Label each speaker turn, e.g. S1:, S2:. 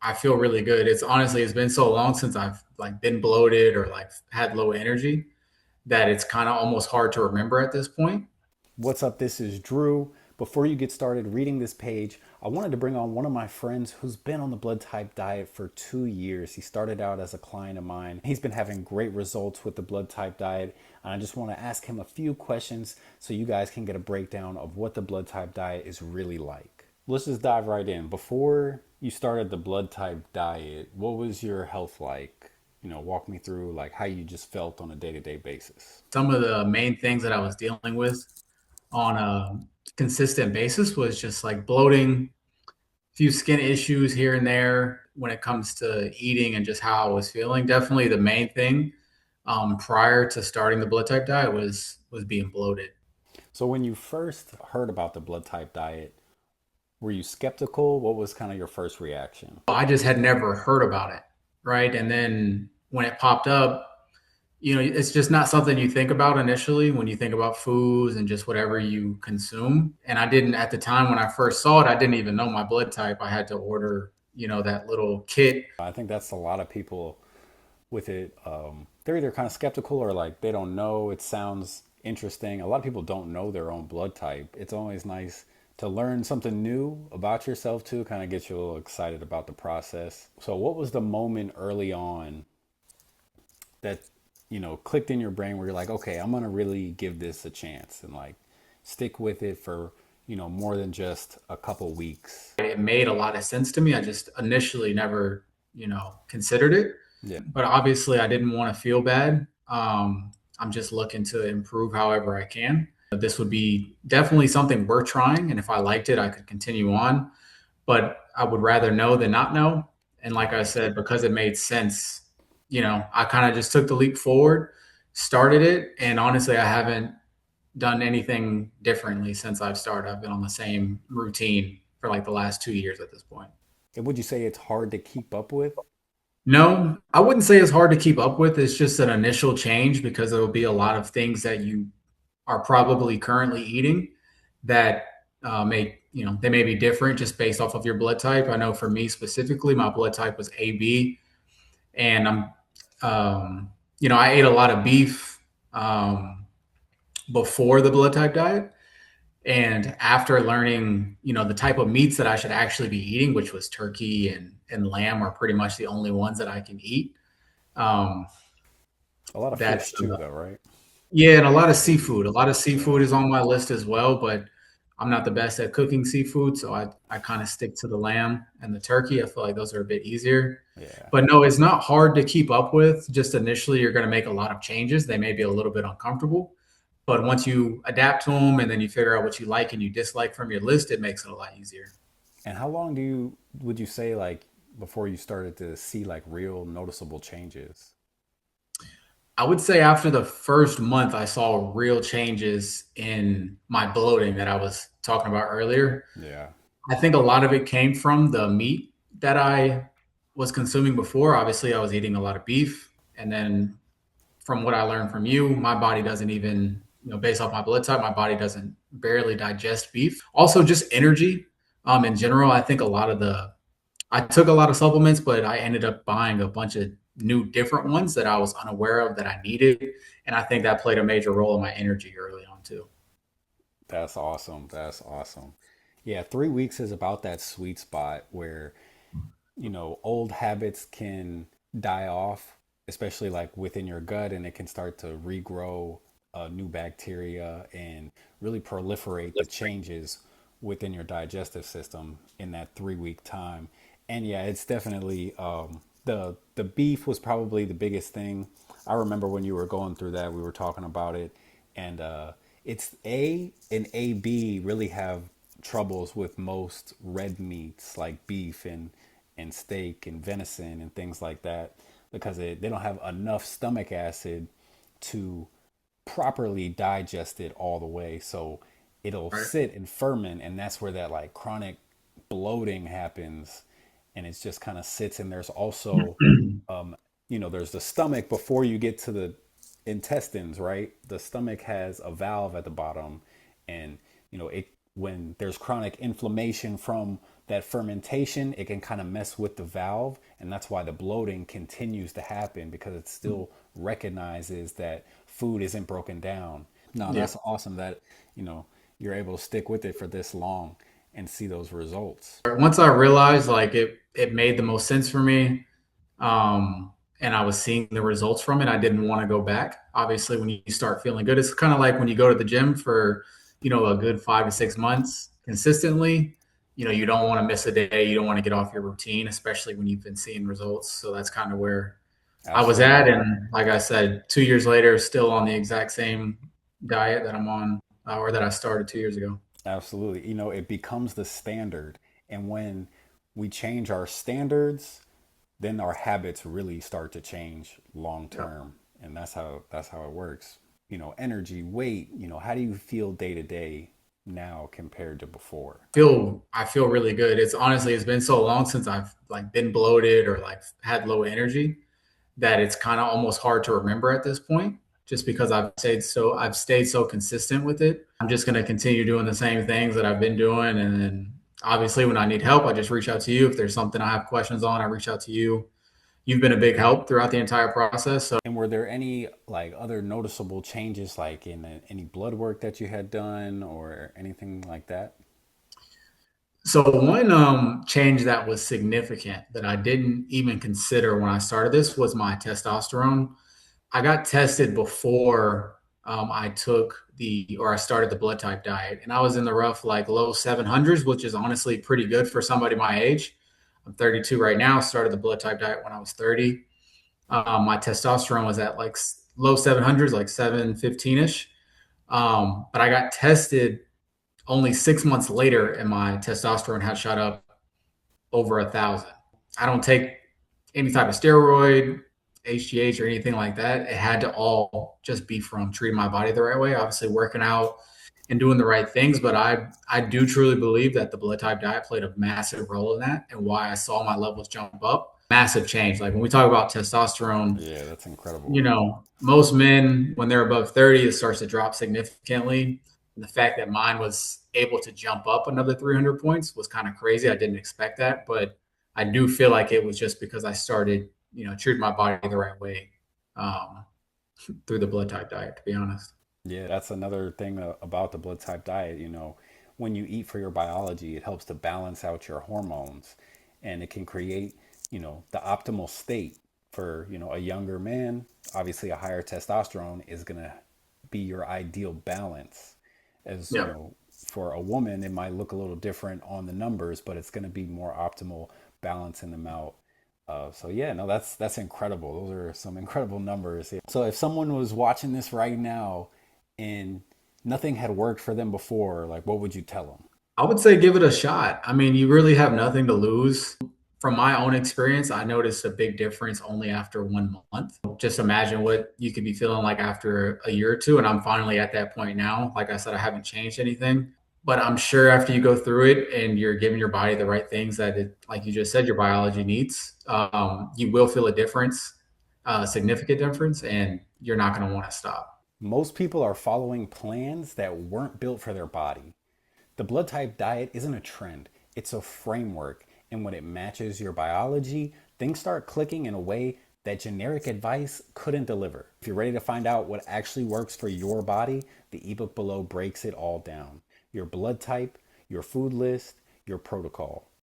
S1: I feel really good. It's been so long since I've like been bloated or like had low energy that it's kind of almost hard to remember at this point.
S2: What's up? This is Drew. Before you get started reading this page, I wanted to bring on one of my friends who's been on the blood type diet for 2 years. He started out as a client of mine. He's been having great results with the blood type diet. And I just want to ask him a few questions so you guys can get a breakdown of what the blood type diet is really like. Let's just dive right in. Before you started the blood type diet, what was your health like? Walk me through like how you just felt on a day-to-day basis.
S1: Some of the main things that I was dealing with on a consistent basis was just like bloating, a few skin issues here and there when it comes to eating and just how I was feeling. Definitely the main thing prior to starting the blood type diet was being bloated.
S2: So when you first heard about the blood type diet, were you skeptical? What was kind of your first reaction?
S1: I just had never heard about it, right? And then when it popped up, it's just not something you think about initially when you think about foods and just whatever you consume. And I didn't at the time when I first saw it, I didn't even know my blood type. I had to order, that little kit.
S2: I think that's a lot of people with it. They're either kind of skeptical or like they don't know. It sounds interesting. A lot of people don't know their own blood type. It's always nice to learn something new about yourself too, kind of get you a little excited about the process. So, what was the moment early on that clicked in your brain where you're like, okay, I'm gonna really give this a chance and like stick with it for more than just a couple weeks?
S1: It made a lot of sense to me. I just initially never, considered it.
S2: Yeah.
S1: But obviously, I didn't want to feel bad. I'm just looking to improve however I can. This would be definitely something worth trying. And if I liked it, I could continue on. But I would rather know than not know. And like I
S2: Right.
S1: said, because it made sense, I kind of just took the leap forward, started it. And honestly, I haven't done anything differently since I've started. I've been on the same routine for like the last 2 years at this point.
S2: And would you say it's hard to keep up with?
S1: No, I wouldn't say it's hard to keep up with. It's just an initial change because there will be a lot of things that you are probably currently eating that they may be different just based off of your blood type. I know for me specifically, my blood type was AB, and I ate a lot of beef before the blood type diet. And after learning, the type of meats that I should actually be eating, which was turkey and lamb are pretty much the only ones that I can eat. Um,
S2: A lot of
S1: that's
S2: fish too, though, right?
S1: Yeah, and a lot of seafood. A lot of seafood is on my list as well, but I'm not the best at cooking seafood, so I kind of stick to the lamb and the turkey. I feel like those are a bit easier.
S2: Yeah.
S1: But no, it's not hard to keep up with. Just initially, you're going to make a lot of changes. They may be a little bit uncomfortable, but once you adapt to them and then you figure out what you like and you dislike from your list, it makes it a lot easier.
S2: And how long would you say like before you started to see like real noticeable changes?
S1: I would say after the first month, I saw real changes in my bloating that I was talking about earlier.
S2: Yeah.
S1: I think a lot of it came from the meat that I was consuming before. Obviously, I was eating a lot of beef. And then from what I learned from you, my body doesn't even, based off my blood type, my body doesn't barely digest beef. Also, just energy in general. I took a lot of supplements, but I ended up buying a bunch of new different ones that I was unaware of that I needed. And I think that played a major role in my energy early on too.
S2: That's awesome. That's awesome. Yeah, 3 weeks is about that sweet spot where, old habits can die off, especially like within your gut, and it can start to regrow new bacteria and really proliferate the changes within your digestive system in that 3 week time. And yeah, it's definitely the beef was probably the biggest thing. I remember when you were going through that, we were talking about it, and it's A and AB really have troubles with most red meats like beef and steak and venison and things like that because they don't have enough stomach acid to properly digest it all the way. So it'll
S1: Right.
S2: sit and ferment, and that's where that like chronic bloating happens, and it just kind of sits. And there's also, um, there's the stomach before you get to the intestines, right? The stomach has a valve at the bottom, and it when there's chronic inflammation from that fermentation, it can kind of mess with the valve, and that's why the bloating continues to happen because it still recognizes that food isn't broken down. No,
S1: Yeah.
S2: that's awesome that, you're able to stick with it for this long and see those results.
S1: Once I realized like it made the most sense for me, and I was seeing the results from it, I didn't want to go back. Obviously, when you start feeling good, it's kind of like when you go to the gym for, a good 5 to 6 months consistently. You don't want to miss a day. You don't want to get off your routine, especially when you've been seeing results. So that's kind of where I was at.
S2: Absolutely.
S1: And like I said, 2 years later, still on the exact same diet that I'm on, or that I started 2 years ago.
S2: Absolutely. It becomes the standard. And when we change our standards, then our habits really start to change long
S1: Yeah.
S2: term. And that's how it works. Energy, weight, how do you feel day to day now compared to before?
S1: I feel really good. It's been so long since I've like been bloated or like had low energy that it's kind of almost hard to remember at this point, just because I've stayed so consistent with it. I'm just going to continue doing the same things that I've been doing, and then obviously when I need help, I just reach out to you. If there's something I have questions on, I reach out to you. You've been a big help throughout the entire process. So
S2: And were there any like other noticeable changes like in any blood work that you had done or anything like that?
S1: So one change that was significant that I didn't even consider when I started this was my testosterone. I got tested before I started the blood type diet, and I was in the rough like low 700s, which is honestly pretty good for somebody my age. I'm 32 right now. Started the blood type diet when I was 30. My testosterone was at like low 700s, like 715 ish. But I got tested only 6 months later, and my testosterone had shot up over 1,000. I don't take any type of steroid, HGH, or anything like that. It had to all just be from treating my body the right way, obviously working out and doing the right things. But I do truly believe that the blood type diet played a massive role in that, and why I saw my levels jump up. Massive change. Like when we talk about testosterone,
S2: Yeah, that's incredible.
S1: most men, when they're above 30, it starts to drop significantly. And the fact that mine was able to jump up another 300 points was kind of crazy. I didn't expect that, but I do feel like it was just because I started, treating my body the right way, um, through the blood type diet, to be honest.
S2: Yeah, that's another thing about the blood type diet. When you eat for your biology, it helps to balance out your hormones and it can create, the optimal state for, a younger man. Obviously, a higher testosterone is going to be your ideal balance. As,
S1: Yeah.
S2: for a woman, it might look a little different on the numbers, but it's going to be more optimal balancing them out. So yeah, no, that's incredible. Those are some incredible numbers. Yeah. So if someone was watching this right now and nothing had worked for them before, like what would you tell them?
S1: I would say give it a shot. I mean, you really have nothing to lose. From my own experience, I noticed a big difference only after 1 month. Just imagine what you could be feeling like after a year or two. And I'm finally at that point now. Like I said, I haven't changed anything. But I'm sure after you go through it and you're giving your body the right things that like you just said, your biology needs, you will feel a difference, a significant difference, and you're not going to want to stop.
S2: Most people are following plans that weren't built for their body. The blood type diet isn't a trend, it's a framework. And when it matches your biology, things start clicking in a way that generic advice couldn't deliver. If you're ready to find out what actually works for your body, the ebook below breaks it all down: your blood type, your food list, your protocol.